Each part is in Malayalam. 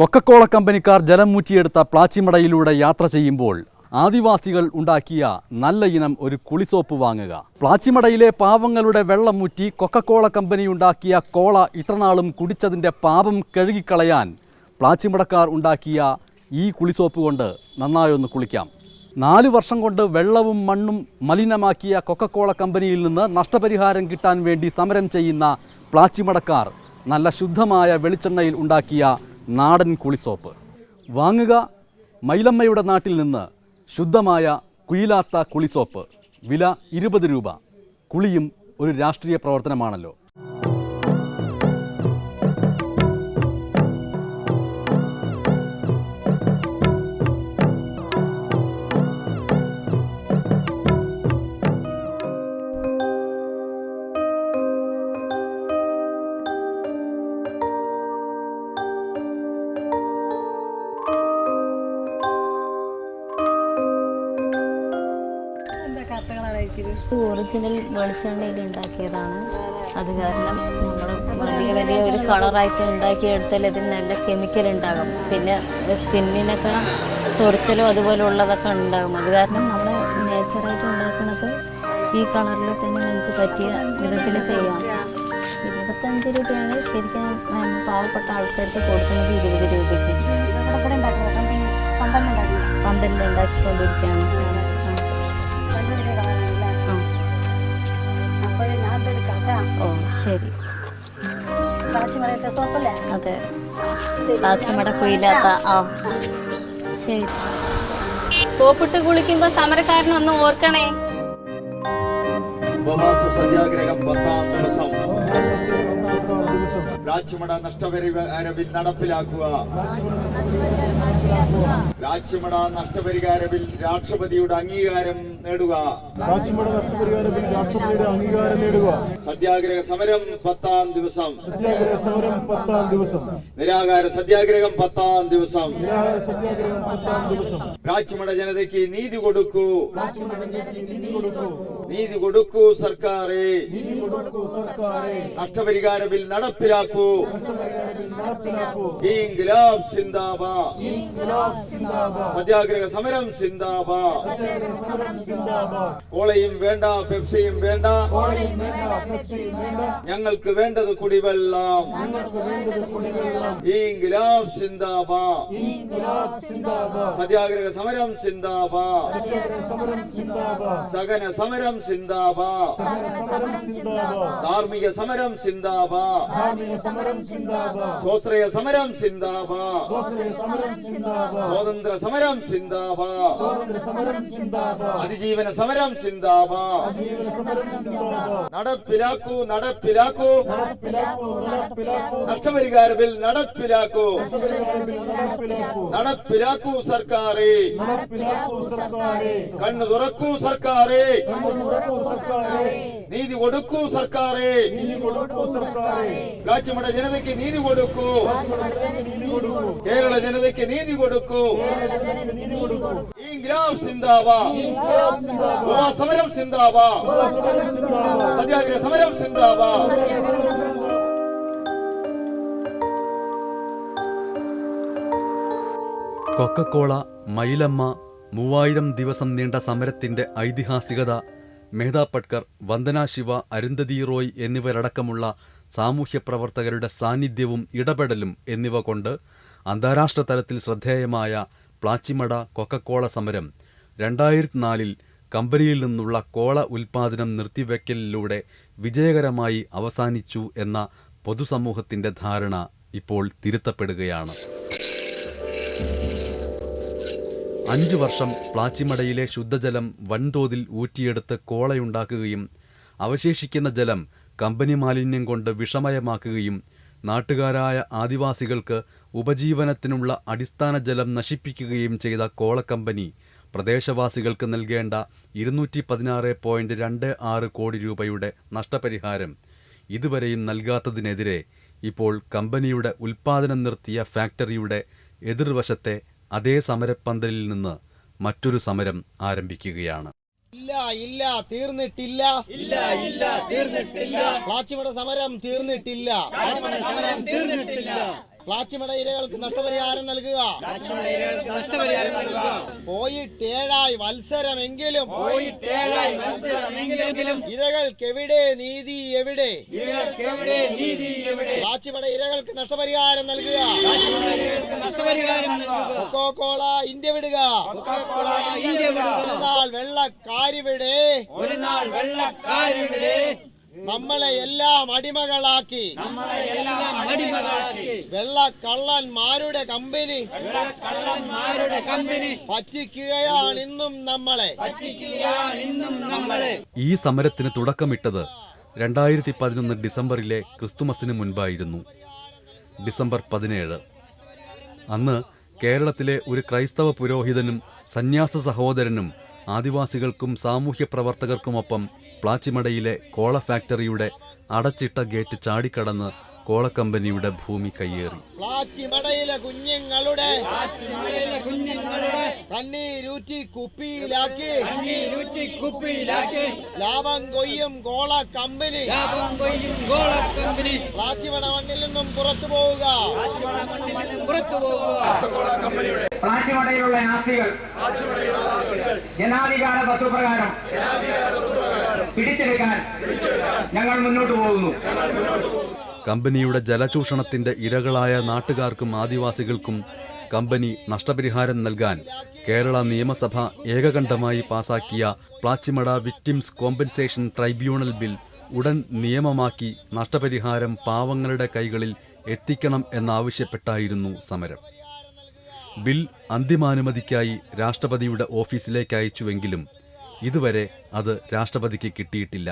കൊക്കക്കോള കമ്പനിക്കാർ ജലം മൂറ്റിയെടുത്ത പ്ലാച്ചിമടയിലൂടെ യാത്ര ചെയ്യുമ്പോൾ ആദിവാസികൾ ഉണ്ടാക്കിയ നല്ല ഇനം ഒരു കുളിസോപ്പ് വാങ്ങുക. പ്ലാച്ചിമടയിലെ പാവങ്ങളുടെ വെള്ളം മൂറ്റി കൊക്കക്കോള കമ്പനി ഉണ്ടാക്കിയ കോള ഇത്രനാളും കുടിച്ചതിൻ്റെ പാപം കഴുകിക്കളയാൻ പ്ലാച്ചിമടക്കാർ ഉണ്ടാക്കിയ ഈ കുളിസോപ്പ് കൊണ്ട് നന്നായൊന്ന് കുളിക്കാം. 4 വർഷം കൊണ്ട് വെള്ളവും മണ്ണും മലിനമാക്കിയ കൊക്കക്കോള കമ്പനിയിൽ നിന്ന് നഷ്ടപരിഹാരം കിട്ടാൻ വേണ്ടി സമരം ചെയ്യുന്ന പ്ലാച്ചിമടക്കാർ നല്ല ശുദ്ധമായ വെളിച്ചെണ്ണയിൽ ഉണ്ടാക്കിയ നാടൻ കുളിസോപ്പ് വാങ്ങുക. മൈലമ്മയുടെ നാട്ടിൽ നിന്ന് ശുദ്ധമായ കുയിലാത്ത കുളിസോപ്പ്. വില 20 രൂപ. കുളിയും ഒരു രാഷ്ട്രീയ പ്രവർത്തനമാണല്ലോ. ഒറിജിനൽ വെളിച്ചെണ്ണയിൽ ഉണ്ടാക്കിയതാണ്. അത് കാരണം നമ്മൾ വലിയ ഒരു കളറായിട്ട് ഉണ്ടാക്കിയെടുത്താൽ ഇതിന് നല്ല കെമിക്കൽ ഉണ്ടാകും. പിന്നെ സ്കിന്നിനൊക്കെ ചൊറിച്ചലും അതുപോലുള്ളതൊക്കെ ഉണ്ടാകും. അത് കാരണം നമ്മൾ നേച്ചറായിട്ട് ഉണ്ടാക്കുന്നത് ഈ കളറിൽ തന്നെ നമുക്ക് പറ്റിയ വിധത്തിൽ ചെയ്യാം. 25 രൂപയാണ് ശരിക്കും പാവപ്പെട്ട ആൾക്കാർക്ക് കൊടുക്കുന്നത്. 20 രൂപയ്ക്ക് പന്തലിലുണ്ടാക്കിക്കൊണ്ടിരിക്കുകയാണ്. ഓ ശരി. അതെ, പ്ലാച്ചിമട കുയിലാത്ത. ആ ശരി. സോപ്പിട്ട് കുളിക്കുമ്പോ സമരക്കാരനൊന്ന് ഓർക്കണേ. സത്യാഗ്രഹം 10ാം ദിവസം പ്ലാച്ചിമട നഷ്ടപരിഹാര ബിൽ നടപ്പിലാക്കുക. പ്ലാച്ചിമട നഷ്ടപരിഹാര ബിൽ രാഷ്ട്രപതിയുടെ അംഗീകാരം നേടുക. സത്യാഗ്രഹ സമരം 10ാം ദിവസം. നിരാഹാര സത്യാഗ്രഹം 10ാം ദിവസം. പ്ലാച്ചിമട ജനതയ്ക്ക് നീതി കൊടുക്കൂ. നീതി കൊടുക്കൂ സർക്കാരെ. നഷ്ടപരിഹാര ബിൽ നടപ്പിലാക്കൂ. ഇൻക്ലാബ് സിന്ദാബാദ്. സത്യാഗ്രഹ സമരം സിന്ദാബാദ്. കോളയും വേണ്ട, പെപ്സിയും വേണ്ട, ഞങ്ങൾക്ക് വേണ്ടത് കുടിവെള്ളം. ഇൻക്ലാബ് സിന്ദാബാദ്. സത്യാഗ്രഹ സമരം സിന്ദാബാദ്. സഹന സമരം സിന്ദാബാദ്. ധാർമ്മിക സമരം സിന്ദാബാദ്. സ്വാശ്രയ സമരം സിന്ദാബാദ്. സ്വാതന്ത്ര്യ സമരം സിന്ദാബാദ്. അതിജീവന സമരം സിന്ദാബാദ്. നടപ്പിലാക്കൂ, നടപ്പിലാക്കൂ. നഷ്ടപരിഹാര ബിൽ നടപ്പിലാക്കൂ. നടപ്പിലാക്കൂ സർക്കാരെ. കണ്ണു തുറക്കൂ സർക്കാരെ. നീതി കൊടുക്കൂ സർക്കാരെ. പ്ലാച്ചിമട ജനതയ്ക്ക് നീതി കൊടുക്കൂ. കേരള ജനതയ്ക്ക് നീതി കൊടുക്കൂ. ഇൻക്ലാബ് സിന്ദാബാദ്. സമരം സിന്ദാബാദ്. സത്യാഗ്രഹ സമരം സിന്ദാബാദ്. കൊക്കക്കോള മൈലമ്മ 3000 ദിവസം നീണ്ട സമരത്തിൻ്റെ ഐതിഹാസികത മേധാ പട്കർ, വന്ദന ശിവ, അരുന്ധതി റോയ് എന്നിവരടക്കമുള്ള സാമൂഹ്യ പ്രവർത്തകരുടെ സാന്നിധ്യവും ഇടപെടലും എന്നിവ കൊണ്ട് അന്താരാഷ്ട്ര തലത്തിൽ ശ്രദ്ധേയമായ പ്ലാച്ചിമട കൊക്കക്കോള സമരം 2004 കമ്പനിയിൽ നിന്നുള്ള കോള ഉൽപ്പാദനം നിർത്തിവെക്കലിലൂടെ വിജയകരമായി അവസാനിച്ചു എന്ന പൊതുസമൂഹത്തിൻ്റെ ധാരണ ഇപ്പോൾ തിരുത്തപ്പെടുകയാണ്. 5 വർഷം പ്ലാച്ചിമടയിലെ ശുദ്ധജലം വൻതോതിൽ ഊറ്റിയെടുത്ത് കോളയുണ്ടാക്കുകയും അവശേഷിക്കുന്ന ജലം കമ്പനി മാലിന്യം കൊണ്ട് വിഷമയമാക്കുകയും നാട്ടുകാരായ ആദിവാസികൾക്ക് ഉപജീവനത്തിനുള്ള അടിസ്ഥാന ജലം നശിപ്പിക്കുകയും ചെയ്ത കോള കമ്പനി പ്രദേശവാസികൾക്ക് നൽകേണ്ട 216.26 കോടി രൂപയുടെ നഷ്ടപരിഹാരം ഇതുവരെയും നൽകാത്തതിനെതിരെ ഇപ്പോൾ കമ്പനിയുടെ ഉൽപ്പാദനം നിർത്തിയ ഫാക്ടറിയുടെ എതിർവശത്തെ അതേ സമരപ്പന്തലിൽ നിന്ന് മറ്റൊരു സമരം ആരംഭിക്കുകയാണ്. ഇല്ല തീർന്നിട്ടില്ല. പ്ലാച്ചിമട സമരം തീർന്നിട്ടില്ല. പ്ലാച്ചിമട ഇരകൾക്ക് നഷ്ടപരിഹാരം നൽകുക. പോയിട്ടേഴായി വത്സരമെങ്കിലും ഇരകൾക്കെവിടെ നീതി എവിടെ? പ്ലാച്ചിമട ഇരകൾക്ക് നഷ്ടപരിഹാരം നൽകുക. കൊക്കോകോള ഇന്ത്യ വിടുക. ഒരു നാൾ വെള്ളക്കാരിവിടെ നമ്മളെ എല്ലാം അടിമകളാക്കി. വെള്ളക്കള്ളന്മാരുടെ കമ്പനി പറ്റിക്കുകയാണ് ഇന്നും നമ്മളെ. ഈ സമരത്തിന് തുടക്കമിട്ടത് 2011 ഡിസംബറിലെ ക്രിസ്തുമസിന് മുൻപായിരുന്നു. ഡിസംബർ 17. അന്ന് കേരളത്തിലെ ഒരു ക്രൈസ്തവ പുരോഹിതനും സന്യാസ സഹോദരനും ആദിവാസികൾക്കും സാമൂഹ്യ പ്രവർത്തകർക്കുമൊപ്പം പ്ലാച്ചിമടയിലെ കോള ഫാക്ടറിയുടെ അടച്ചിട്ട ഗേറ്റ് ചാടിക്കടന്ന് കോളക്കമ്പനിയുടെ ഭൂമി കയ്യേറി. പ്ലാച്ചിമടയിലെ കുഞ്ഞുങ്ങളുടെ കണ്ണീരൂറ്റി കുപ്പിയിലാക്കി ലാഭം കൊയ്യും കോള കമ്പനി. പ്ലാച്ചിമട മണ്ണിൽ നിന്നും പുറത്തു പോവുക. പ്ലാച്ചിമടയിലുള്ള ആസ്തികൾ ജനാധികാര തത്വപ്രകാരം പിടിച്ചെടുക്കാൻ ഞങ്ങൾ മുന്നോട്ട് പോകുന്നു. കമ്പനിയുടെ ജലചൂഷണത്തിന്റെ ഇരകളായ നാട്ടുകാർക്കും ആദിവാസികൾക്കും കമ്പനി നഷ്ടപരിഹാരം നൽകാൻ കേരള നിയമസഭ ഏകകണ്ഠമായി പാസാക്കിയ Plachimada victims compensation tribunal bill ഉടൻ നിയമമാക്കി നഷ്ടപരിഹാരം പാവങ്ങളുടെ കൈകളിൽ എത്തിക്കണം എന്നാവശ്യപ്പെട്ടായിരുന്നു സമരം. ബിൽ അന്തിമാനുമതിക്കായി രാഷ്ട്രപതിയുടെ ഓഫീസിലേക്ക് അയച്ചുവെങ്കിലും ഇതുവരെ അത് രാഷ്ട്രപതിക്ക് കിട്ടിയിട്ടില്ല.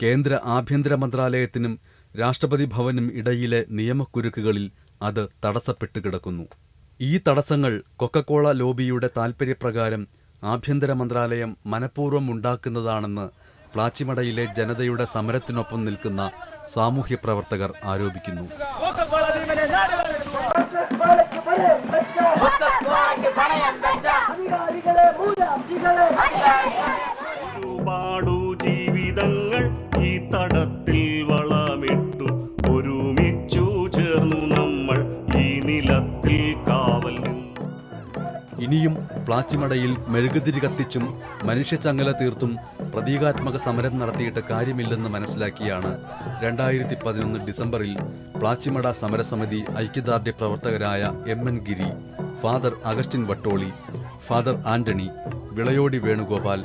കേന്ദ്ര ആഭ്യന്തര മന്ത്രാലയത്തിനും രാഷ്ട്രപതി ഭവനും ഇടയിലെ നിയമക്കുരുക്കുകളിൽ അത് തടസ്സപ്പെട്ട് കിടക്കുന്നു. ഈ തടസ്സങ്ങൾ കൊക്കക്കോള ലോബിയുടെ താൽപര്യപ്രകാരം ആഭ്യന്തര മന്ത്രാലയം മനഃപൂർവ്വം ഉണ്ടാക്കുന്നതാണെന്ന് പ്ലാച്ചിമടയിലെ ജനതയുടെ സമരത്തിനൊപ്പം നിൽക്കുന്ന സാമൂഹ്യ പ്രവർത്തകർ ആരോപിക്കുന്നു. ഒരുപാടു ജീവിതങ്ങൾ ഈ തടത്തിൽ വളമിട്ടു ഒരുമിച്ചു ചേർന്നു നമ്മൾ ഈ നിലത്തിൽ കാവൽ നിന്നു. ഇനിയും പ്ലാച്ചിമടയിൽ മെഴുകുതിരി കത്തിച്ചും മനുഷ്യച്ചങ്ങല തീർത്തും പ്രതീകാത്മക സമരം നടത്തിയിട്ട് കാര്യമില്ലെന്ന് മനസ്സിലാക്കിയാണ് 2011 ഡിസംബറിൽ പ്ലാച്ചിമട സമരസമിതി ഐക്യദാർഢ്യ പ്രവർത്തകരായ MN Giri, father Augustine Vattoli, father Antony, Vilayodi Venugopal,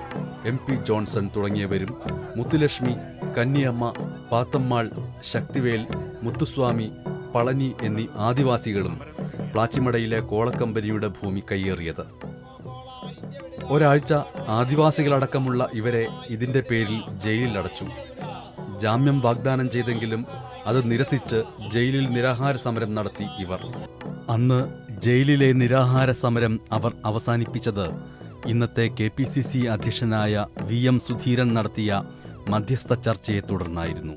MP Johnson തുടങ്ങിയവരും മുത്തുലക്ഷ്മി, കന്നിയമ്മ, പാത്തമ്മാൾ, ശക്തിവേൽ, മുത്തുസ്വാമി, പളനി എന്നീ ആദിവാസികളും പ്ലാച്ചിമടയിലെ കോളക്കമ്പനിയുടെ ഭൂമി കയ്യേറിയത്. ഒരാഴ്ച ആദിവാസികളടക്കമുള്ള ഇവരെ ഇതിന്റെ പേരിൽ ജയിലിലടച്ചു. ജാമ്യം വാഗ്ദാനം ചെയ്തെങ്കിലും അത് നിരസിച്ച് ജയിലിൽ നിരാഹാര സമരം നടത്തി ഇവർ. അന്ന് ജയിലിലെ നിരാഹാര സമരം അവർ അവസാനിപ്പിച്ചത് ഇന്നത്തെ KPCC അധ്യക്ഷനായ VM സുധീരൻ നടത്തിയ മധ്യസ്ഥ ചർച്ചയെ തുടർന്നായിരുന്നു.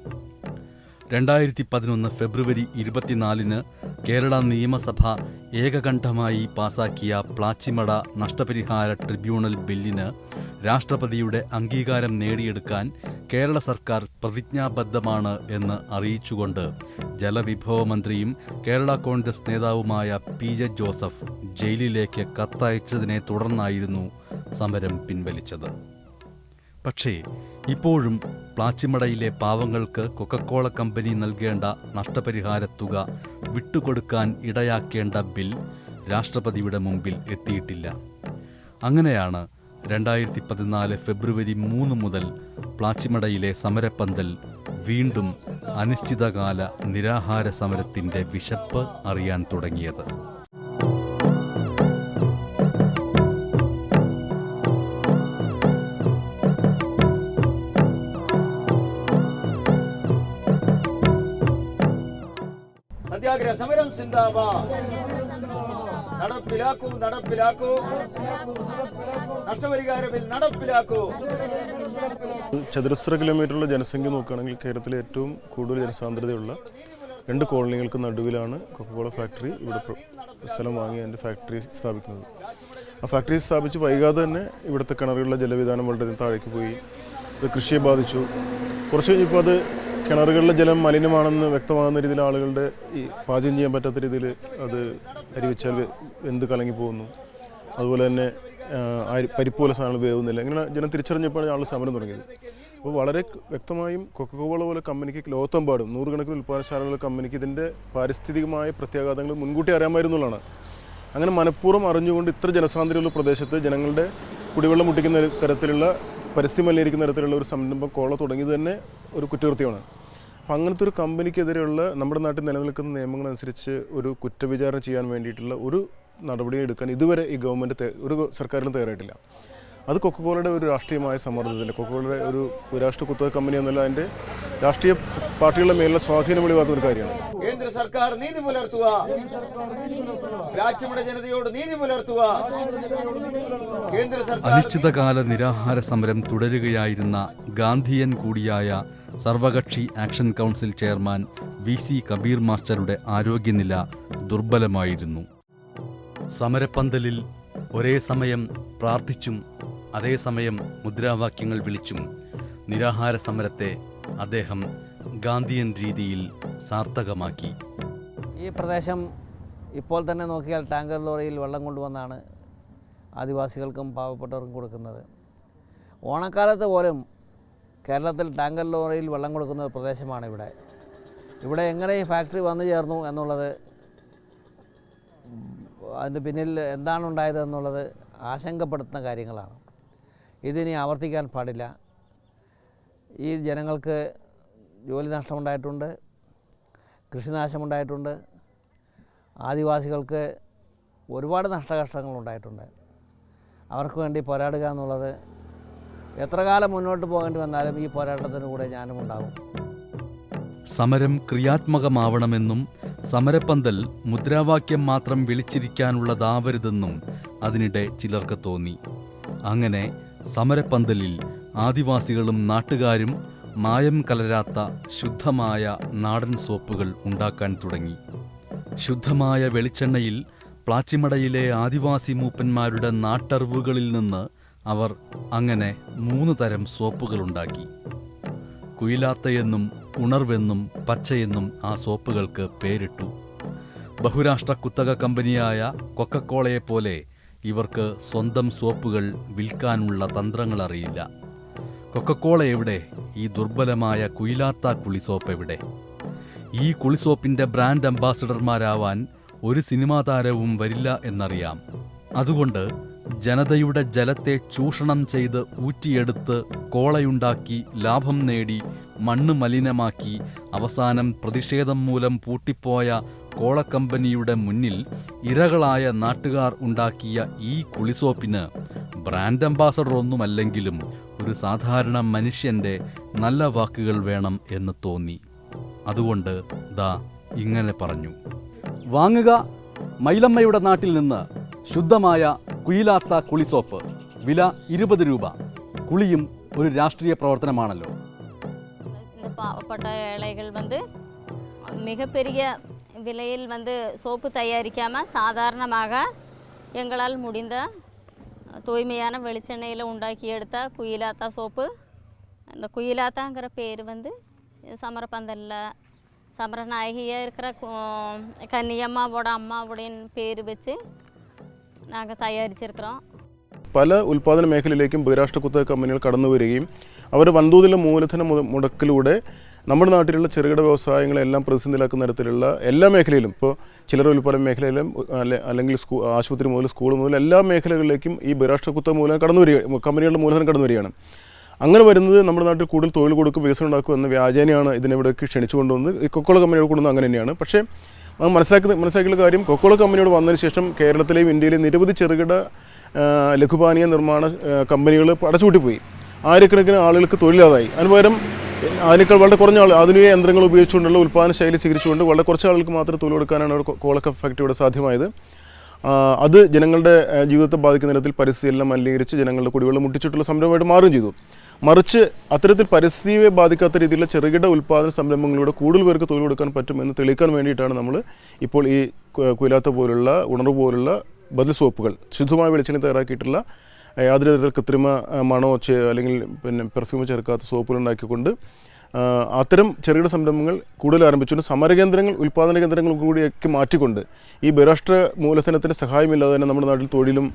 2011 ഫെബ്രുവരി 24 കേരള നിയമസഭ ഏകകണ്ഠമായി പാസാക്കിയ പ്ലാച്ചിമട നഷ്ടപരിഹാര ട്രിബ്യൂണൽ ബില്ലിന് രാഷ്ട്രപതിയുടെ അംഗീകാരം നേടിയെടുക്കാൻ കേരള സർക്കാർ പ്രതിജ്ഞാബദ്ധമാണ് എന്ന് അറിയിച്ചുകൊണ്ട് ജലവിഭവ മന്ത്രിയും കേരള കോൺഗ്രസ് നേതാവുമായ PJ ജോസഫ് ജയിലിലേക്ക് കത്തയച്ചതിനെ തുടർന്നായിരുന്നു സമരം പിൻവലിച്ചത്. പക്ഷേ ഇപ്പോഴും പ്ലാച്ചിമടയിലെ പാവങ്ങൾക്ക് കൊക്കക്കോള കമ്പനി നൽകേണ്ട നഷ്ടപരിഹാര തുക വിട്ടുകൊടുക്കാൻ ഇടയാക്കേണ്ട ബിൽ രാഷ്ട്രപതിയുടെ മുമ്പിൽ എത്തിയിട്ടില്ല. അങ്ങനെയാണ് 2014 ഫെബ്രുവരി 3 മുതൽ പ്ലാച്ചിമടയിലെ സമരപ്പന്തൽ വീണ്ടും അനിശ്ചിതകാല നിരാഹാര സമരത്തിന്റെ വിശപ്പ് അറിയാൻ തുടങ്ങിയത്. സത്യാഗ്രഹ സമരം സിന്ദാബാദ്. നടപ്പിലാക്കൂ, നടപ്പിലാക്കൂ. നഷ്ടപരിഹാര ബിൽ നടപ്പിലാക്കൂ. ചതുരശ്ര കിലോമീറ്ററുള്ള ജനസംഖ്യ നോക്കുകയാണെങ്കിൽ കേരളത്തിലെ ഏറ്റവും കൂടുതൽ ജനസാന്ദ്രതയുള്ള 2 കോളനികൾക്ക് നടുവിലാണ് കൊക്കക്കോള ഫാക്ടറി ഇവിടെ സ്ഥലം വാങ്ങി അതിൻ്റെ ഫാക്ടറി സ്ഥാപിക്കുന്നത്. ആ ഫാക്ടറി സ്ഥാപിച്ച് വൈകാതെ തന്നെ ഇവിടുത്തെ കിണറുകളിലെ ജലവിധാനം വളരെ താഴേക്ക് പോയി. അത് കൃഷിയെ ബാധിച്ചു. കുറച്ച് കഴിഞ്ഞപ്പോൾ അത് കിണറുകളിലെ ജലം മലിനമാണെന്ന് വ്യക്തമാകുന്ന രീതിയിൽ ആളുകളുടെ ഈ പാചകം ചെയ്യാൻ പറ്റാത്ത രീതിയിൽ അത് അരി വെച്ചാൽ വെന്ത് കലങ്ങി പോകുന്നു. അതുപോലെ തന്നെ പരിപ്പ് പോലെ സാധനങ്ങൾ വേവുന്നില്ല. ഇങ്ങനെ ജനം തിരിച്ചറിഞ്ഞപ്പോഴാണ് ആൾ സമരം തുടങ്ങിയത്. അപ്പോൾ വളരെ വ്യക്തമായും കൊക്കക്കോള പോലെ കമ്പനിക്ക് ലോകത്തെമ്പാടും നൂറുകണക്കിന് ഉൽപ്പാദനശാലകളുടെ കമ്പനിക്ക് ഇതിൻ്റെ പാരിസ്ഥിതികമായ പ്രത്യാഘാതങ്ങൾ മുൻകൂട്ടി അറിയാമായിരുന്നുള്ളതാണ്. അങ്ങനെ മനഃപൂർവ്വം അറിഞ്ഞുകൊണ്ട് ഇത്ര ജനസാന്ദ്രതയുള്ള പ്രദേശത്ത് ജനങ്ങളുടെ കുടിവെള്ളം മുട്ടിക്കുന്ന തരത്തിലുള്ള പരിസ്ഥിതി മലിനീകരിക്കുന്ന തരത്തിലുള്ള ഒരു സംരംഭം കോള തുടങ്ങിയത് തന്നെ ഒരു കുറ്റകൃത്യമാണ്. അപ്പം അങ്ങനത്തെ ഒരു കമ്പനിക്കെതിരെയുള്ള നമ്മുടെ നാട്ടിൽ നിലനിൽക്കുന്ന നിയമങ്ങളനുസരിച്ച് ഒരു കുറ്റവിചാരണ ചെയ്യാൻ വേണ്ടിയിട്ടുള്ള ഒരു നടപടി എടുക്കാൻ ഇതുവരെ ഈ ഗവൺമെൻറ് ഒരു സർക്കാരിനും തയ്യാറായിട്ടില്ല. അത് കൊക്കക്കോളയുടെ ഒരു രാഷ്ട്രീയമായ സമ്മർദ്ദത്തിൻ്റെ കൊക്കക്കോളയുടെ ഒരു രാഷ്ട്രീയ കുത്തക കമ്പനി എന്നല്ല അതിൻ്റെ രാഷ്ട്രീയ പാർട്ടികളുടെ മേലുള്ള സ്വാധീനം വെളിവാക്കുന്ന ഒരു കാര്യമാണ്. കേന്ദ്ര സർക്കാർ നീതി പുലർത്തുക, രാജ്യങ്ങളുടെ ജനതയോട് നീതി പുലർത്തുക. കേന്ദ്ര സർക്കാർ അനിശ്ചിതകാല നിരാഹാര സമരം തുടരുകയായിരുന്ന ഗാന്ധിയൻ കൂടിയായ സർവകക്ഷി action council chairman VC Kabir മാസ്റ്ററുടെ ആരോഗ്യനില ദുർബലമായിരുന്നു. സമരപ്പന്തലിൽ ഒരേ സമയം പ്രാർത്ഥിച്ചും അതേസമയം മുദ്രാവാക്യങ്ങൾ വിളിച്ചും നിരാഹാര സമരത്തെ അദ്ദേഹം ഗാന്ധിയൻ രീതിയിൽ സാർത്ഥകമാക്കി. ഈ പ്രദേശം ഇപ്പോൾ തന്നെ നോക്കിയാൽ ടാങ്കർ ലോറിയിൽ വെള്ളം കൊണ്ടുവന്നാണ് ആദിവാസികൾക്കും പാവപ്പെട്ടവർക്കും കൊടുക്കുന്നത്. ഓണക്കാലത്ത് പോലും കേരളത്തിൽ ടാങ്കർ ലോറിയിൽ വെള്ളം കൊടുക്കുന്ന ഒരു പ്രദേശമാണ് ഇവിടെ. ഇവിടെ എങ്ങനെ ഈ ഫാക്ടറി വന്നു ചേർന്നു എന്നുള്ളത്, അതിന് പിന്നിൽ എന്താണ് ഉണ്ടായത് എന്നുള്ളത് ആശങ്കപ്പെടുത്തുന്ന കാര്യങ്ങളാണ്. ഇതിനി ആവർത്തിക്കാൻ പാടില്ല. ഈ ജനങ്ങൾക്ക് ജോലി നഷ്ടമുണ്ടായിട്ടുണ്ട്, കൃഷിനാശമുണ്ടായിട്ടുണ്ട്, ആദിവാസികൾക്ക് ഒരുപാട് നഷ്ടകഷ്ടങ്ങളുണ്ടായിട്ടുണ്ട്. അവർക്ക് വേണ്ടി പോരാടുക എന്നുള്ളത് എത്ര കാലം മുന്നോട്ട് പോകേണ്ടി വന്നാലും ഈ പോരാട്ടത്തിന് കൂടെ ഞാനും ഉണ്ടാകും. സമരം ക്രിയാത്മകമാവണമെന്നും സമരപ്പന്തൽ മുദ്രാവാക്യം മാത്രം വിളിച്ചിരിക്കാനുള്ളതാവരുതെന്നും അതിനിടെ ചിലർക്ക് തോന്നി. അങ്ങനെ സമരപ്പന്തലിൽ ആദിവാസികളും നാട്ടുകാരും മായം കലരാത്ത ശുദ്ധമായ നാടൻ സോപ്പുകൾ ഉണ്ടാക്കാൻ തുടങ്ങി. ശുദ്ധമായ വെളിച്ചെണ്ണയിൽ പ്ലാച്ചിമടയിലെ ആദിവാസി മൂപ്പന്മാരുടെ നാട്ടറിവുകളിൽ നിന്ന് അവർ അങ്ങനെ 3 തരം സോപ്പുകളുണ്ടാക്കി. കുയിലാത്തയെന്നും ഉണർവെന്നും പച്ചയെന്നും ആ സോപ്പുകൾക്ക് പേരിട്ടു. ബഹുരാഷ്ട്ര കുത്തക കമ്പനിയായ കൊക്കക്കോളയെപ്പോലെ ഇവർക്ക് സ്വന്തം സോപ്പുകൾ വിൽക്കാനുള്ള തന്ത്രങ്ങൾ അറിയില്ല. കൊക്കക്കോള എവിടെ? ഈ ദുർബലമായ കുയിലാത്ത കുളിസോപ്പ് എവിടെ? ഈ കുളിസോപ്പിൻ്റെ ബ്രാൻഡ് അംബാസഡർമാരാവാൻ ഒരു സിനിമാ താരവും വരില്ല എന്നറിയാം. അതുകൊണ്ട് ജനതയുടെ ജലത്തെ ചൂഷണം ചെയ്ത് ഊറ്റിയെടുത്ത് കോളയുണ്ടാക്കി ലാഭം നേടി മണ്ണ് മലിനമാക്കി അവസാനം പ്രതിഷേധം മൂലം പൂട്ടിപ്പോയ കോളക്കമ്പനിയുടെ മുന്നിൽ ഇരകളായ നാട്ടുകാർ ഉണ്ടാക്കിയ ഈ കുളിസോപ്പിന് ബ്രാൻഡ് അംബാസഡർ ഒന്നുമല്ലെങ്കിലും ഒരു സാധാരണ മനുഷ്യൻ്റെ നല്ല വാക്കുകൾ വേണം എന്ന് തോന്നി. അതുകൊണ്ട് ദാ ഇങ്ങനെ പറഞ്ഞു: വാങ്ങുക മൈലമ്മയുടെ നാട്ടിൽ നിന്ന് ശുദ്ധമായ കുയിലാത്ത കുളിസോപ്പ്. വില 20 രൂപ. കുളിയും ഒരു രാഷ്ട്രീയ പ്രവർത്തനമാണല്ലോ. இந்த பாவப்பட்ட ஏழைகள் மிகப்பெரிய விலையில் சோப்பு தயாரிக்காமல் சாதாரணமாக எங்களால் முடிந்த தூய்மையான வெளிச்செண்ணெயில் உண்டாக்கி எடுத்த குயிலாத்தா சோப்பு. இந்த குயிலாத்தாங்கிற பேர் சமரப்பந்தலில் சமரநாயகியாக இருக்கிற கன்னியம்மாவோட அம்மாவுடைய பேர் வச்சு நாங்கள் தயாரிச்சிருக்கிறோம். പല ഉൽപ്പാദന മേഖലയിലേക്കും ബഹുരാഷ്ട്ര കുത്തക കമ്പനികൾ കടന്നു വരികയും അവർ വൻതോതിലുള്ള മൂലധന മുടക്കിലൂടെ നമ്മുടെ നാട്ടിലുള്ള ചെറുകിട വ്യവസായങ്ങളെല്ലാം പ്രതിസന്ധിയിലാക്കുന്ന തരത്തിലുള്ള എല്ലാ മേഖലയിലും, ഇപ്പോൾ ചിലർ ഉൽപ്പാദന മേഖലയിലും അല്ലെങ്കിൽ ആശുപത്രി മുതൽ സ്കൂൾ മുതൽ എല്ലാ മേഖലകളിലേക്കും ഈ ബഹുരാഷ്ട്ര കുത്തക മൂലധനം കടന്നു വരിക, കമ്പനികളുടെ മൂലധനം കടന്നു വരികയാണ്. അങ്ങനെ വരുന്നത് നമ്മുടെ നാട്ടിൽ കൂടുതൽ തൊഴിൽ കൊടുക്കും, വികസനം ഉണ്ടാക്കും എന്ന വ്യാജേനയാണ് ഇതിനെവിടേക്ക് ക്ഷണിച്ചു കൊണ്ടുവന്ന് ഈ കൊക്കോള കമ്പനിയോട് കൊണ്ടുവന്ന് അങ്ങനെ തന്നെയാണ്. പക്ഷേ മനസ്സിലാക്കിയുള്ള കാര്യം, കൊക്കോള കമ്പനിയോട് വന്നതിന് ശേഷം കേരളത്തിലെയും ഇന്ത്യയിലെയും നിരവധി ചെറുകിട ലഘുപാനീയ നിർമ്മാണ കമ്പനികൾ അടച്ചുപൂട്ടിപ്പോയി. ആയിരക്കണക്കിന് ആളുകൾക്ക് തൊഴിലില്ലാതായി. അതിനുപകരം അതിനേക്കാൾ വളരെ കുറഞ്ഞ ആധുനിക യന്ത്രങ്ങൾ ഉപയോഗിച്ചുകൊണ്ടുള്ള ഉൽപ്പാദന ശൈലി സ്വീകരിച്ചുകൊണ്ട് വളരെ കുറച്ച് ആളുകൾക്ക് മാത്രം തൊഴിൽ കൊടുക്കാനാണ് ഒരു കോള ഫാക്ടറിയുടെ സാധ്യമായത്. അത് ജനങ്ങളുടെ ജീവിതത്തെ ബാധിക്കുന്ന തരത്തിൽ പരിസ്ഥിതിയെല്ലാം മലിനീകരിച്ച് ജനങ്ങളുടെ കുടിവെള്ളം മുട്ടിച്ചിട്ടുള്ള സംരംഭമായിട്ട് മാറുകയും ചെയ്തു. മറിച്ച് അത്തരത്തിൽ പരിസ്ഥിതിയെ ബാധിക്കാത്ത രീതിയിലുള്ള ചെറുകിട ഉൽപ്പാദന സംരംഭങ്ങളിലൂടെ കൂടുതൽ പേർക്ക് തൊഴിൽ കൊടുക്കാൻ പറ്റുമെന്ന് തെളിയിക്കാൻ വേണ്ടിയിട്ടാണ് നമ്മൾ ഇപ്പോൾ ഈ കുയിലാത്ത പോലുള്ള ഉണർവ് പോലുള്ള ബദൽ സോപ്പുകൾ ശുദ്ധമായ വെളിച്ചെണ്ണ തയ്യാറാക്കിയിട്ടുള്ള യാതൊരു തരത്തിൽ കൃത്രിമ മണോ അല്ലെങ്കിൽ പെർഫ്യൂമോ ചേർക്കാത്ത സോപ്പുകൾ ഉണ്ടാക്കിക്കൊണ്ട് അത്തരം ചെറുകിട സംരംഭങ്ങൾ കൂടുതൽ ആരംഭിച്ചുകൊണ്ട് സമരകേന്ദ്രങ്ങൾ ഉൽപ്പാദന കേന്ദ്രങ്ങൾ കൂടിയൊക്കെ മാറ്റിക്കൊണ്ട് ഈ ബഹിരാഷ്ട്ര മൂലധനത്തിൻ്റെ സഹായമില്ലാതെ തന്നെ നമ്മുടെ നാട്ടിൽ തൊഴിലും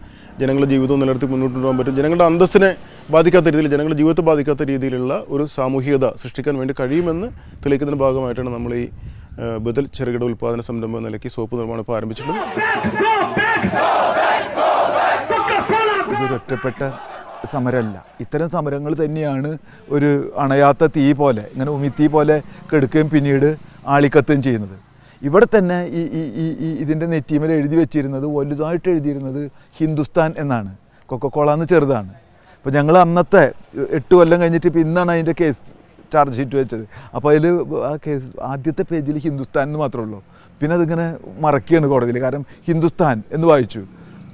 ജനങ്ങളുടെ ജീവിതവും നിലനിർത്തി മുന്നോട്ട് കൊണ്ടുപോകാൻ പറ്റും. ജനങ്ങളുടെ അന്തസ്സിനെ ബാധിക്കാത്ത രീതിയിൽ, ജനങ്ങളുടെ ജീവിതത്തെ ബാധിക്കാത്ത രീതിയിലുള്ള ഒരു സാമൂഹികത സൃഷ്ടിക്കാൻ വേണ്ടി കഴിയുമെന്ന് തെളിയിക്കുന്നതിൻ്റെ ഭാഗമായിട്ടാണ് നമ്മൾ ഈ ബദൽ ചെറുകിട ഉൽപ്പാദന സംരംഭം എന്ന നിലയ്ക്ക് സോപ്പ് നിർമ്മാണം ഇപ്പോൾ ആരംഭിച്ചിട്ടുള്ളത്. ഇതൊരു ഒറ്റപ്പെട്ട സമരമല്ല. ഇത്തരം സമരങ്ങൾ തന്നെയാണ് ഒരു അണയാത്ത തീ പോലെ, ഇങ്ങനെ ഉമിത്തീ പോലെ കെടുക്കുകയും പിന്നീട് ആളിക്കത്തുകയും ചെയ്യുന്നത്. ഇവിടെ തന്നെ ഇതിൻ്റെ നെറ്റീമിൽ എഴുതി വെച്ചിരുന്നത്, വലുതായിട്ട് എഴുതിയിരുന്നത് ഹിന്ദുസ്ഥാൻ എന്നാണ്. കൊക്കക്കോള എന്ന് ചെറുതാണ്. അപ്പോൾ ഞങ്ങൾ അന്നത്തെ 8 കൊല്ലം കഴിഞ്ഞിട്ട് ഇപ്പോൾ ഇന്നാണ് അതിൻ്റെ കേസ് ചാർജ് ഷീറ്റ് വെച്ചത്. അപ്പോൾ അതിൽ ആ കേസ് ആദ്യത്തെ പേജിൽ ഹിന്ദുസ്ഥാൻ എന്ന് മാത്രമേ ഉള്ളൂ. പിന്നെ അതിങ്ങനെ മറക്കുകയാണ് കോടതിയിൽ, കാരണം ഹിന്ദുസ്ഥാൻ എന്ന് വായിച്ചു.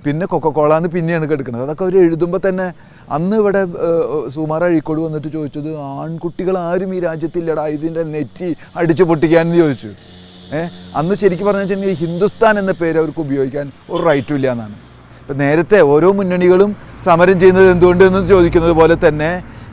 പിന്നെ കൊക്കക്കോള എന്ന് പിന്നെയാണ് കിടക്കുന്നത്. അതൊക്കെ അവർ എഴുതുമ്പോൾ തന്നെ അന്ന് ഇവിടെ സുമാർ അഴീക്കോട് വന്നിട്ട് ചോദിച്ചത്, ആൺകുട്ടികൾ ആരും ഈ രാജ്യത്തില്ലടാ, ഇതിൻ്റെ നെറ്റി അടിച്ചു പൊട്ടിക്കാനെന്ന് ചോദിച്ചു. അന്ന് ശരിക്കും പറഞ്ഞു വെച്ചിട്ടുണ്ടെങ്കിൽ ഹിന്ദുസ്ഥാൻ എന്ന പേര് അവർക്ക് ഉപയോഗിക്കാൻ ഒരു റൈറ്റും ഇല്ല എന്നാണ്. ഇപ്പം നേരത്തെ ഓരോ മുന്നണികളും സമരം ചെയ്യുന്നത് എന്തുകൊണ്ട് എന്ന് ചോദിക്കുന്നത് പോലെ തന്നെ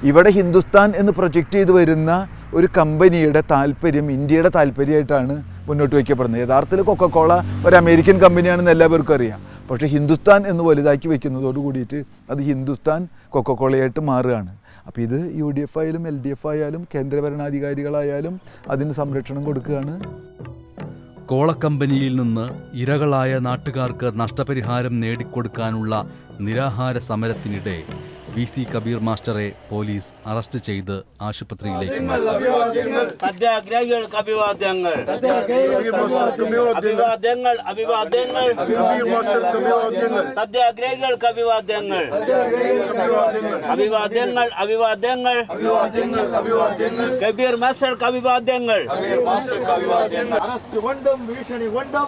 ഇവിടെ ഹിന്ദുസ്ഥാൻ എന്ന് പ്രൊജക്റ്റ് ചെയ്ത് വരുന്ന ഒരു കമ്പനിയുടെ താല്പര്യം ഇന്ത്യയുടെ താല്പര്യമായിട്ടാണ് മുന്നോട്ട് വയ്ക്കപ്പെടുന്നത്. യഥാർത്ഥത്തിൽ കൊക്കക്കോള ഒരു അമേരിക്കൻ കമ്പനിയാണെന്ന് എല്ലാവർക്കും അറിയാം. പക്ഷേ ഹിന്ദുസ്ഥാൻ എന്ന് വലുതാക്കി വെക്കുന്നതോട് കൂടിയിട്ട് അത് ഹിന്ദുസ്ഥാൻ കൊക്കക്കോളയായിട്ട് മാറുകയാണ്. അപ്പോൾ ഇത് UDF ആയാലും LDF ആയാലും കേന്ദ്ര ഭരണാധികാരികളായാലും അതിന് സംരക്ഷണം കൊടുക്കുകയാണ്. കോളക്കമ്പനിയിൽ നിന്ന് ഇരകളായ നാട്ടുകാർക്ക് നഷ്ടപരിഹാരം നേടിക്കൊടുക്കാനുള്ള നിരാഹാര സമരത്തിനിടെ VC കബീർ മാസ്റ്ററെ പോലീസ് അറസ്റ്റ് ചെയ്ത് ആശുപത്രിയിലേക്ക് മാറ്റി. സത്യാഗ്രഹികൾക്ക് അഭിവാദ്യങ്ങൾ. സത്യാഗ്രഹികൾക്ക് അഭിവാദ്യങ്ങൾ. അഭിവാദ്യങ്ങൾ. കബീർ മാസ്റ്റർക്ക് അഭിവാദ്യങ്ങൾ. അറസ്റ്റ് കൊണ്ടും ഭീഷണി കൊണ്ടും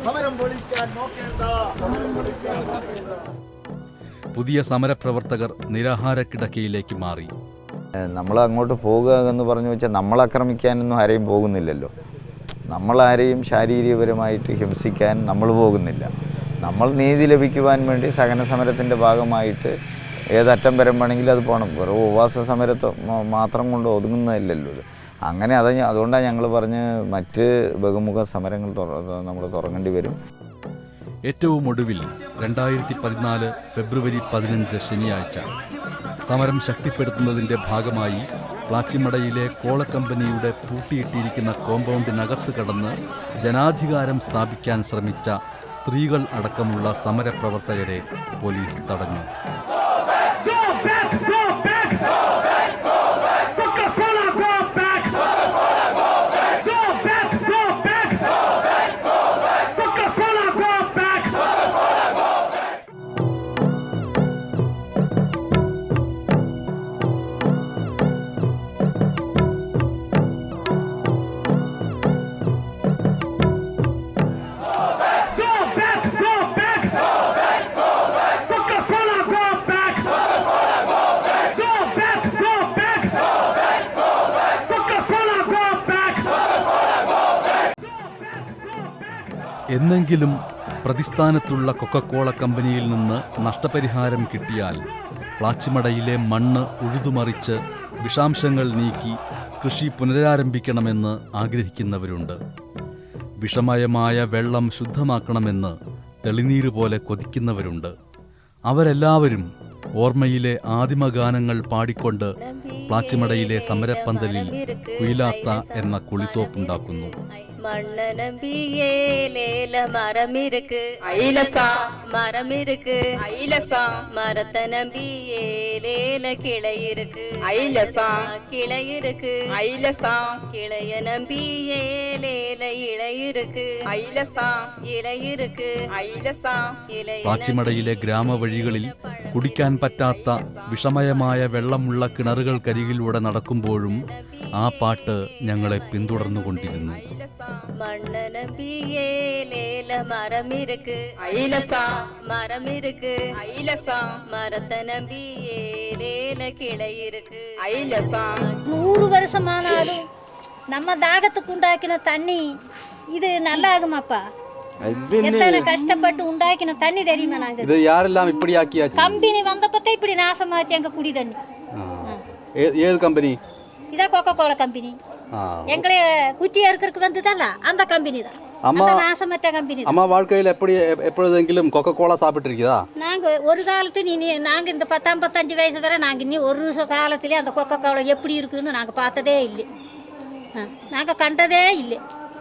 സമരം പൊളിക്കാൻ നോക്കേണ്ട. പുതിയ സമരപ്രവർത്തകർ നിരാഹാരക്കിടക്കയിലേക്ക് മാറി. നമ്മൾ അങ്ങോട്ട് പോകുക എന്ന് പറഞ്ഞു വെച്ചാൽ നമ്മൾ ആക്രമിക്കാനൊന്നും ആരെയും പോകുന്നില്ലല്ലോ. നമ്മളാരെയും ശാരീരികപരമായിട്ട് ഹിംസിക്കാൻ നമ്മൾ പോകുന്നില്ല. നമ്മൾ നീതി ലഭിക്കുവാൻ വേണ്ടി സഹന സമരത്തിൻ്റെ ഭാഗമായിട്ട് ഏതറ്റം വരെ വേണമെങ്കിലും അത് പോകണം. വെറും ഉപവാസ സമരത്തെ മാത്രം കൊണ്ട് ഒതുങ്ങുന്നതല്ലല്ലോ ഇത്. അങ്ങനെ അതുകൊണ്ടാണ് ഞങ്ങൾ പറഞ്ഞ് മറ്റ് ബഹുമുഖ സമരങ്ങൾ നമ്മൾ തുടങ്ങേണ്ടി വരും. ഏറ്റവും ഒടുവിൽ 2014 ഫെബ്രുവരി 15 ശനിയാഴ്ച സമരം ശക്തിപ്പെടുത്തുന്നതിൻ്റെ ഭാഗമായി പ്ലാച്ചിമടയിലെ കോളക്കമ്പനിയുടെ പൂട്ടിയിട്ടിരിക്കുന്ന കോമ്പൗണ്ടിനകത്ത് കടന്ന് ജനാധികാരം സ്ഥാപിക്കാൻ ശ്രമിച്ച സ്ത്രീകൾ അടക്കമുള്ള സമരപ്രവർത്തകരെ പോലീസ് തടഞ്ഞു. എന്നെങ്കിലും പ്രതിസ്ഥാനത്തുള്ള കൊക്കക്കോള കമ്പനിയിൽ നിന്ന് നഷ്ടപരിഹാരം കിട്ടിയാൽ പ്ലാച്ചിമടയിലെ മണ്ണ് ഉഴുതുമറിച്ച് വിഷാംശങ്ങൾ നീക്കി കൃഷി പുനരാരംഭിക്കണമെന്ന് ആഗ്രഹിക്കുന്നവരുണ്ട്. വിഷമയമായ വെള്ളം ശുദ്ധമാക്കണമെന്ന് തെളിനീര് പോലെ കൊതിക്കുന്നവരുണ്ട്. അവരെല്ലാവരും ഓർമ്മയിലെ ആദിമഗാനങ്ങൾ പാടിക്കൊണ്ട് പ്ലാച്ചിമടയിലെ സമരപ്പന്തലിൽ കുയിലാത്ത എന്ന കുളിസോപ്പുണ്ടാക്കുന്നു. மண்ண நம்பியே லேல மரம் இருக்கு ஐலசா மரம் இருக்கு ஐலசா மரத்தை நம்பியே லேல கிளை இருக்கு ஐலசா கிளை இருக்கு ஐலசா கிளைய நம்பியே லேல இலை இருக்கு ஐலசா இலை இருக்கு ஐலசா இலை. പ്ലാച്ചിമടയിലെ ഗ്രാമവഴികളിൽ കുടിക്കാൻ പറ്റാത്ത വിഷമയമായ വെള്ളമുള്ള കിണറുകൾക്കരികിലൂടെ നടക്കുമ്പോഴും ആ പാട്ട് ഞങ്ങളെ പിന്തുടർന്നുകൊണ്ടിരുന്നു. மண்ண நம்பியே லேல மரம் இருக்கு ஐலசா மரம் இருக்கு ஐலசா மரத்தை நம்பியே லேல கிளை இருக்கு ஐலசா. 100 வருஷமானாலும் நம்ம தாகத்துக்கு உண்டாக்கின தண்ணி இது நல்லா ஆகுமாப்பா? எத்தனை கஷ்டப்பட்டு உண்டாக்கின தண்ணி தெரியுமா? நாங்க இது யாரெல்லாம் இப்படி ஆக்கியாச்சு? கம்பெனி வந்தப்பத்தே இப்படி நாசமாச்சு எங்க குடி தண்ணி. ஏது கம்பெனி? இதான் கொக்கோ கோலா கம்பெனி. எங்களை குட்டி ஏற்கிறதுக்கு வந்ததல்ல அந்த கம்பெனி தான். அம்மா நாசமற்ற கம்பெனி. அம்மா வாழ்க்கையில் எப்பொழுதெങ്കിലും கொக்கோ கோலா சாப்பிட்டுருக்கீதா? நாங்கள் ஒரு காலத்து நாங்கள் இந்த 55 வயசு வரை நாங்கள் இனி ஒரு காலத்துலேயே அந்த கொக்கோ கோலா எப்படி இருக்குதுன்னு நாங்கள் பார்த்ததே இல்லை. நாங்கள் கண்டதே இல்லை.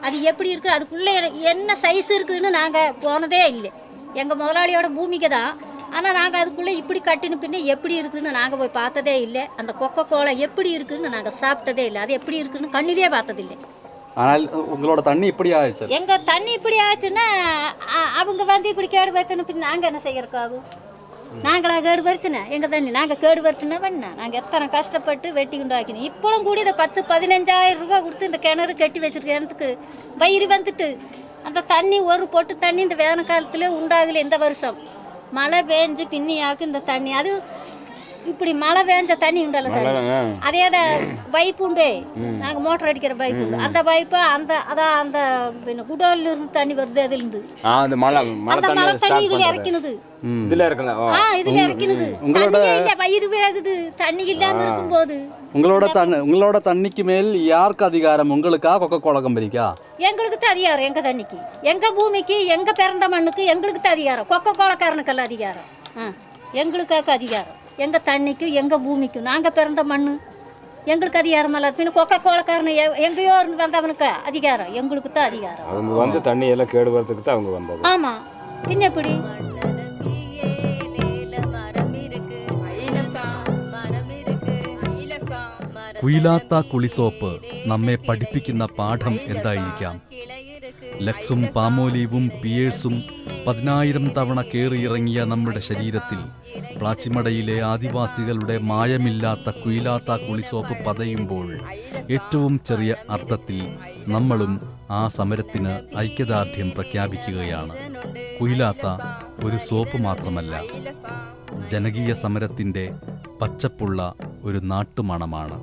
அது எப்படி இருக்குது, அதுக்குள்ளே என்ன சைஸ் இருக்குதுன்னு நாங்கள் போனதே இல்லை. எங்கள் முதலாளியோட பூமிக்கு தான். ஆனால் நாங்கள் அதுக்குள்ளே இப்படி கட்டின பின்னே எப்படி இருக்குதுன்னு நாங்கள் போய் பார்த்ததே இல்லை. அந்த கொக்கோ கோலா எப்படி இருக்குதுன்னு நாங்கள் சாப்பிட்டதே இல்லை. அது எப்படி இருக்குதுன்னு கண்ணிலே பார்த்ததில்லை. ஆனால் உங்களோட தண்ணி இப்படி ஆயிடுச்சு. எங்கள் தண்ணி இப்படி ஆச்சுன்னா அவங்க வந்து இப்படி கேடு வருத்தின பின் நாங்கள் என்ன செய்யறதுக்காகும்? நாங்களா கேடு வருத்தினேன் எங்கள் தண்ணி? நாங்கள் கேடு வருத்தினா பண்ண நாங்கள் எத்தனை கஷ்டப்பட்டு வெட்டி உண்டாக்கினோம். இப்போவும் கூட இதை 10-15,000 ரூபாய் கொடுத்து இந்த கிணறு கட்டி வச்சிருக்க இடத்துக்கு பயிர் வந்துட்டு அந்த தண்ணி ஒரு பொட்டு தண்ணி இந்த வேன காலத்துல உண்டாகல. இந்த வருஷம் மழை பெஞ்சு பின்னியாக்கு இந்த தண்ணி அது இப்படி மழை பெஞ்ச தண்ணி உண்டல்ல சார், அதே பைப் உண்டு. நாங்க மோட்டர் அடிக்கிற பைப் உண்டு. அந்த பைப்பு அந்த குடோல்ல இருந்து தண்ணி வருது. அதுல இருந்து அந்த மழை தண்ணி இதுல இறக்கினது. இதுல இறக்கினது பயிர் வேகுது தண்ணி இல்லாம இருக்கும் போது. உங்களோட தண்ணிக்கு மேல் யாருக்கு அதிகாரம்? உங்களுக்கா கொக்கோ கோலா கம்பெனிக்கா? எங்களுக்கு தான் அதிகாரம். எங்க தண்ணிக்கு, எங்க பூமிக்கு, எங்க பிறந்த மண்ணுக்கு எங்களுக்கு தான் அதிகாரம். கொக்கோ கோலக்காரனுக்கெல்லாம் அதிகாரம். எங்களுக்காக அதிகாரம். எங்க தண்ணிக்கு எங்க பூமிக்கு நாங்க பிறந்த மண்ணு எங்களுக்கு அதிகாரம் அல்ல. பின்ன கொக்கோ கோலக்காரன் எங்கேயோ இருந்து வந்தவனுக்கு அதிகாரம். எங்களுக்கு தான் அதிகாரம். அவங்க வந்து தண்ணி எல்லாம் கேடு வரதுக்கு தான் அவங்க வந்தது. ஆமா, பின்ன எப்படி? കുയിലാത്ത കുളിസോപ്പ് നമ്മെ പഠിപ്പിക്കുന്ന പാഠം എന്തായിരിക്കാം? ലക്സും പാമോലീവും പിയേഴ്സും 10,000 തവണ കയറിയിറങ്ങിയ നമ്മുടെ ശരീരത്തിൽ പ്ലാച്ചിമടയിലെ ആദിവാസികളുടെ മായമില്ലാത്ത കുയിലാത്ത കുളിസോപ്പ് പതയുമ്പോൾ ഏറ്റവും ചെറിയ അർത്ഥത്തിൽ നമ്മളും ആ സമരത്തിന് ഐക്യദാർഢ്യം പ്രഖ്യാപിക്കുകയാണ്. കുയിലാത്ത ഒരു സോപ്പ് മാത്രമല്ല, ജനകീയ സമരത്തിൻ്റെ പച്ചപ്പുള്ള ഒരു നാട്ടുമണമാണ്.